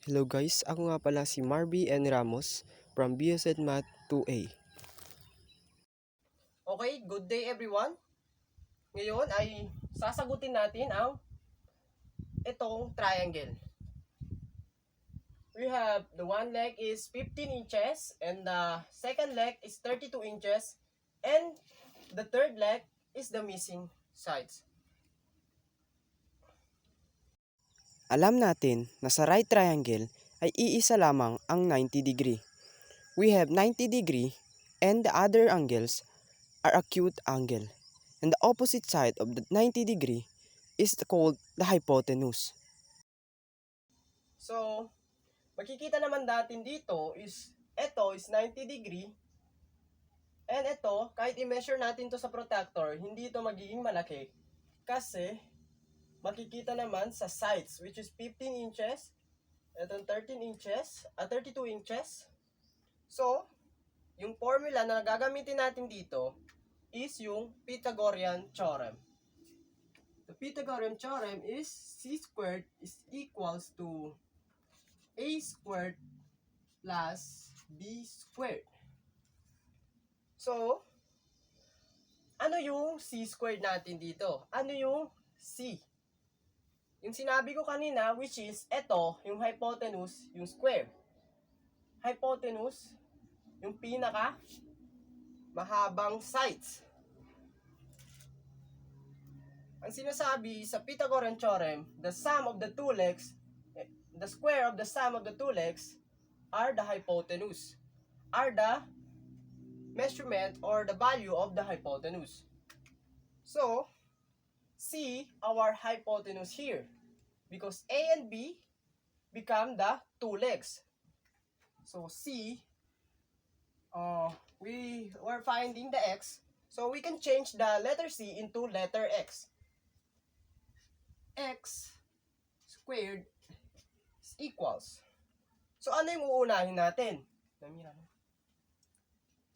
Hello guys, ako nga pala si Marby N. Ramos from BSED Math 2A. Okay, good day everyone. Ngayon ay sasagutin natin ang itong triangle. We have the one leg is 15 inches and the second leg is 32 inches and the third leg is the missing sides. Alam natin na sa right triangle ay iisa lamang ang 90 degree. We have 90 degree and the other angles are acute angle. And the opposite side of the 90 degree is called the hypotenuse. So, makikita naman natin dito is ito is 90 degree and ito, kahit i-measure natin to sa protractor, hindi ito magiging malaki kasi makikita naman sa sides which is 15 inches, itong 13 inches, 32 inches. So, yung formula na gagamitin natin dito is yung Pythagorean theorem. The Pythagorean theorem is c squared is equals to a squared plus b squared. So, ano yung c squared natin dito? Ano yung c? Yung sinabi ko kanina, which is, ito, yung hypotenuse, yung square. Hypotenuse, yung pinaka mahabang sides. Ang sinasabi sa Pythagorean theorem, the sum of the two legs, the square of the sum of the two legs are the hypotenuse, are the measurement or the value of the hypotenuse. So, see our hypotenuse here because A and B become the two legs. So C, we were finding the X, so we can change the letter C into letter X. X squared is equals. So ano yung uunahin natin?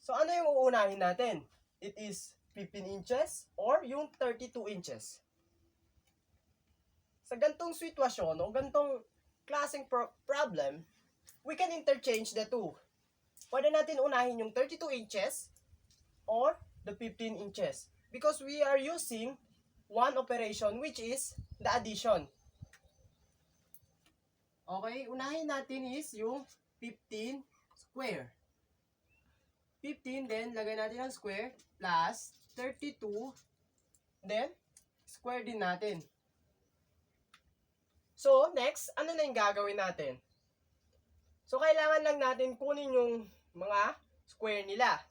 So ano yung uunahin natin? It is 15 inches or yung 32 inches. Sa gantong sitwasyon o gantong klaseng problem, we can interchange the two. Pwede natin unahin yung 32 inches or the 15 inches because we are using one operation which is the addition. Okay, unahin natin is yung 15 square. 15, then lagay natin ang square, plus 32, then square din natin. So, next, ano na yung gagawin natin? So, kailangan lang natin kunin yung mga square nila.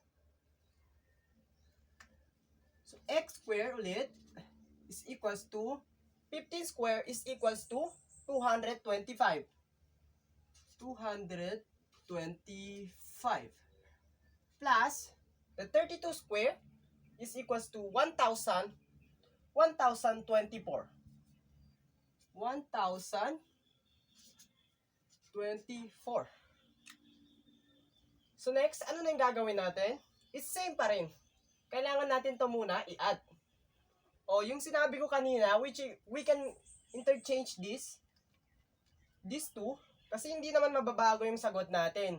So, x square ulit is equals to, 15 square is equals to 225. 225. Plus, the 32 square is equals to 1024. 1024. So next, ano na yung gagawin natin? It's same pa rin. Kailangan natin to muna i-add. O yung sinabi ko kanina, which we can interchange these two, kasi hindi naman mababago yung sagot natin.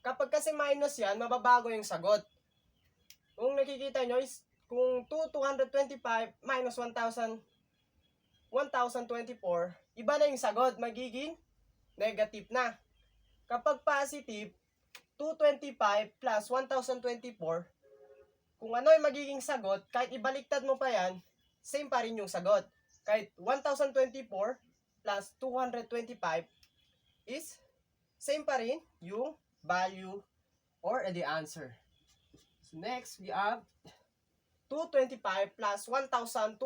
Kapag kasi minus yan, mababago yung sagot. Kung nakikita nyo is, kung 225 minus 1,024, iba na yung sagot, magiging negative na. Kapag positive, 225 plus 1,024, kung ano yung magiging sagot, kahit ibaliktad mo pa yan, same pa rin yung sagot. Kahit 1,024 plus 225 is same pa rin yung value or the answer. So next, we have 225 plus 1,224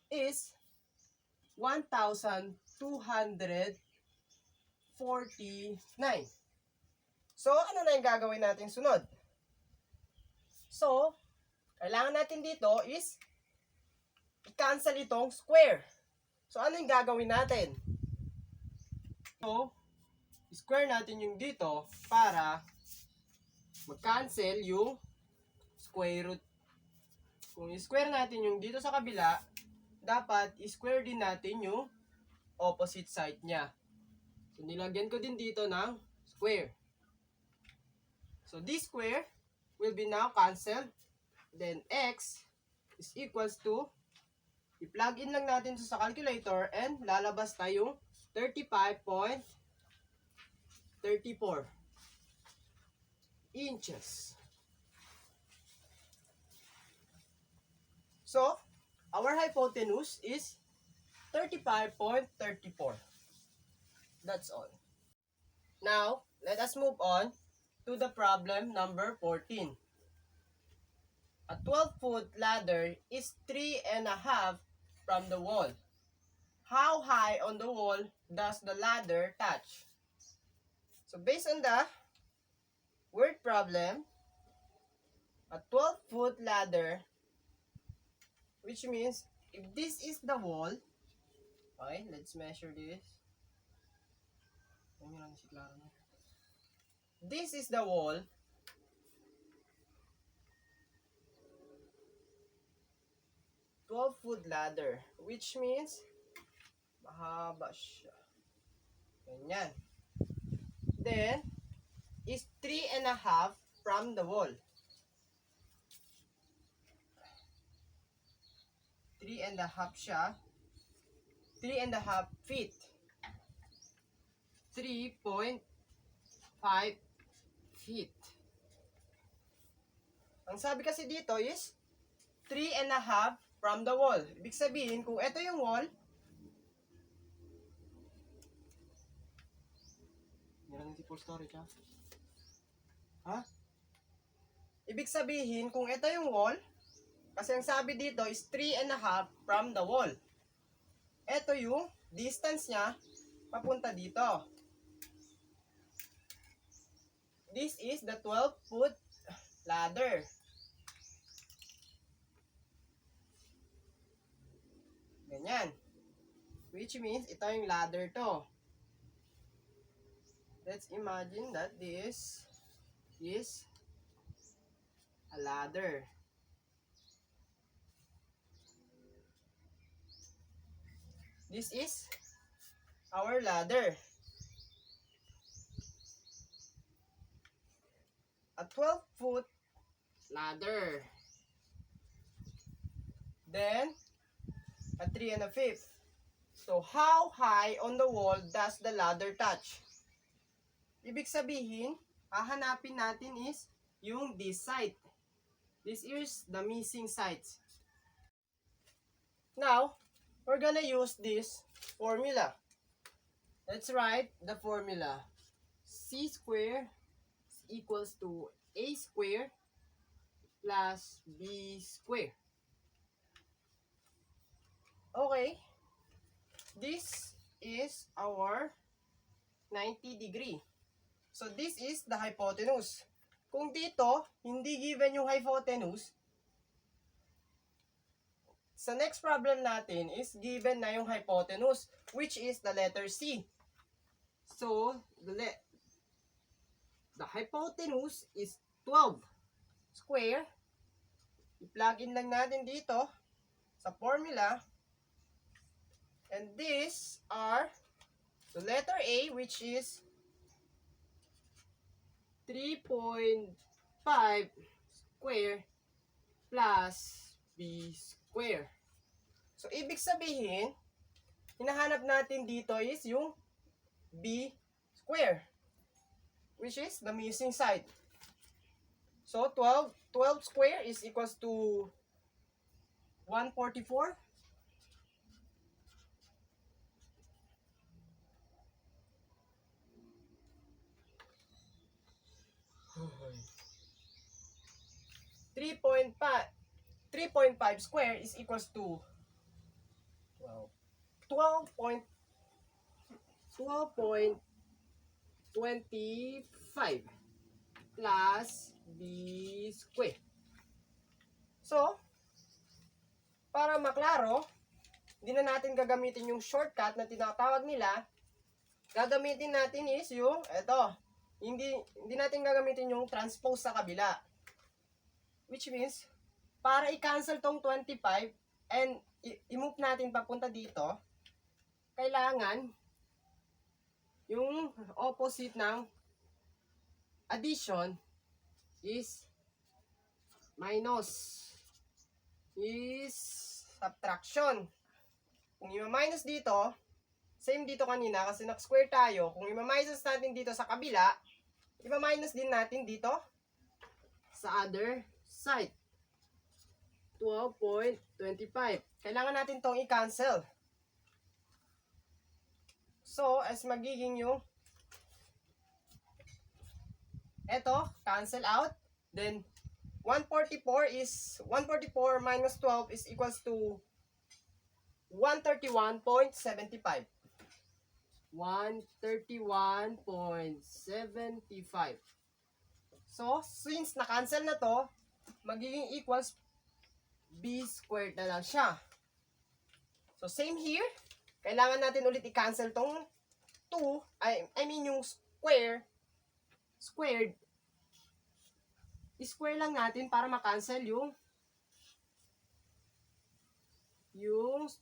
is 1,249. So, ano na yung gagawin natin sunod? So, kailangan natin dito is i-cancel itong square. So, ano yung gagawin natin? So, square natin yung dito para mag-cancel yung square root. Kung i-square natin yung dito sa kabila, dapat i-square din natin yung opposite side niya. So, nilagyan ko din dito ng square. So, this square will be now cancelled. Then, x is equals to, i-plug in lang natin sa calculator and lalabas tayong 35.34 inches. So, our hypotenuse is 35.34. That's all. Now, let us move on to the problem number 14. A 12-foot ladder is 3.5 from the wall. How high on the wall does the ladder touch? So based on the word problem, a 12-foot ladder, which means if this is the wall, okay, let's measure this. This is the wall. Foot ladder, which means mahaba siya. Ganyan. Then, is 3.5 from the wall. 3.5 siya. 3.5 feet. 3.5 feet. Ang sabi kasi dito is 3.5 from the wall. Ibig sabihin, kung ito yung wall, meron si full storage, ha? Ha? Ibig sabihin, kung ito yung wall, kasi ang sabi dito is 3.5 from the wall. Ito yung distance niya papunta dito. This is the 12-foot ladder. Ganyan. Which means, ito yung ladder to. Let's imagine that this is a ladder. This is our ladder. A 12-foot ladder. Then, a 3.5. So, how high on the wall does the ladder touch? Ibig sabihin, hahanapin natin is yung this side. This is the missing sides. Now, we're gonna use this formula. Let's write the formula. C square equals to A square plus B square. Okay, this is our 90 degree. So this is the hypotenuse. Kung dito, hindi given yung hypotenuse, sa next problem natin is given na yung hypotenuse, which is the letter C. So, the hypotenuse is 12 square. I-plug in lang natin dito sa formula. And these are the letter A, which is 3.5 square plus B square. So, ibig sabihin, hinahanap natin dito is yung B square, which is the missing side. So, 12 square is equals to 144. 3.5 square is equals to 12.25 plus B square. So, para maklaro, hindi na natin gagamitin yung shortcut na tinatawag nila. Gagamitin natin is yung, eto, hindi natin gagamitin yung transpose sa kabila. Which means, para i-cancel tong 25 and i-move natin papunta dito, kailangan yung opposite ng addition is minus. Is subtraction. Kung i-minus dito, same dito kanina kasi nag-square tayo. Kung i-minus natin dito sa kabila, i-minus din natin dito sa other side. 12.25. Kailangan natin tong i-cancel. So, as magiging yung eto, cancel out. Then, 144 minus 12 is equals to 131.75. 131.75. So, since na-cancel na to, magiging equals b squared na lang siya. So, same here. Kailangan natin ulit i-cancel tong 2, I mean yung squared, i-square lang natin para ma-cancel yung 2.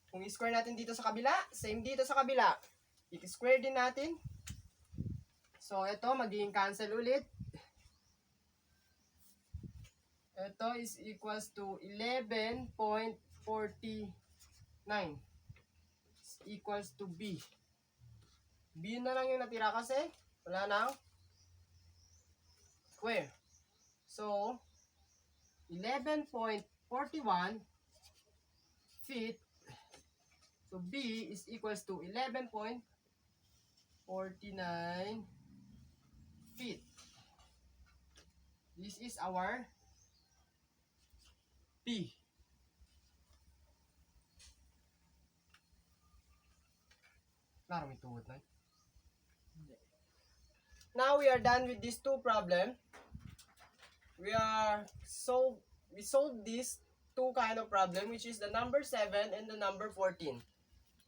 Kung i-square natin dito sa kabila, same dito sa kabila. I-square din natin. So, ito, magiging cancel ulit. Ito is equals to 11.49. Is equals to B. B na lang yung natira kasi wala nang square. So, 11.41 feet. So, B is equals to 11.49 feet. This is our P. Klaro may tuhod na. Now we are done with these two problems. We solved these two kind of problem, which is the number 7 and the number 14.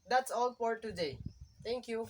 That's all for today. Thank you.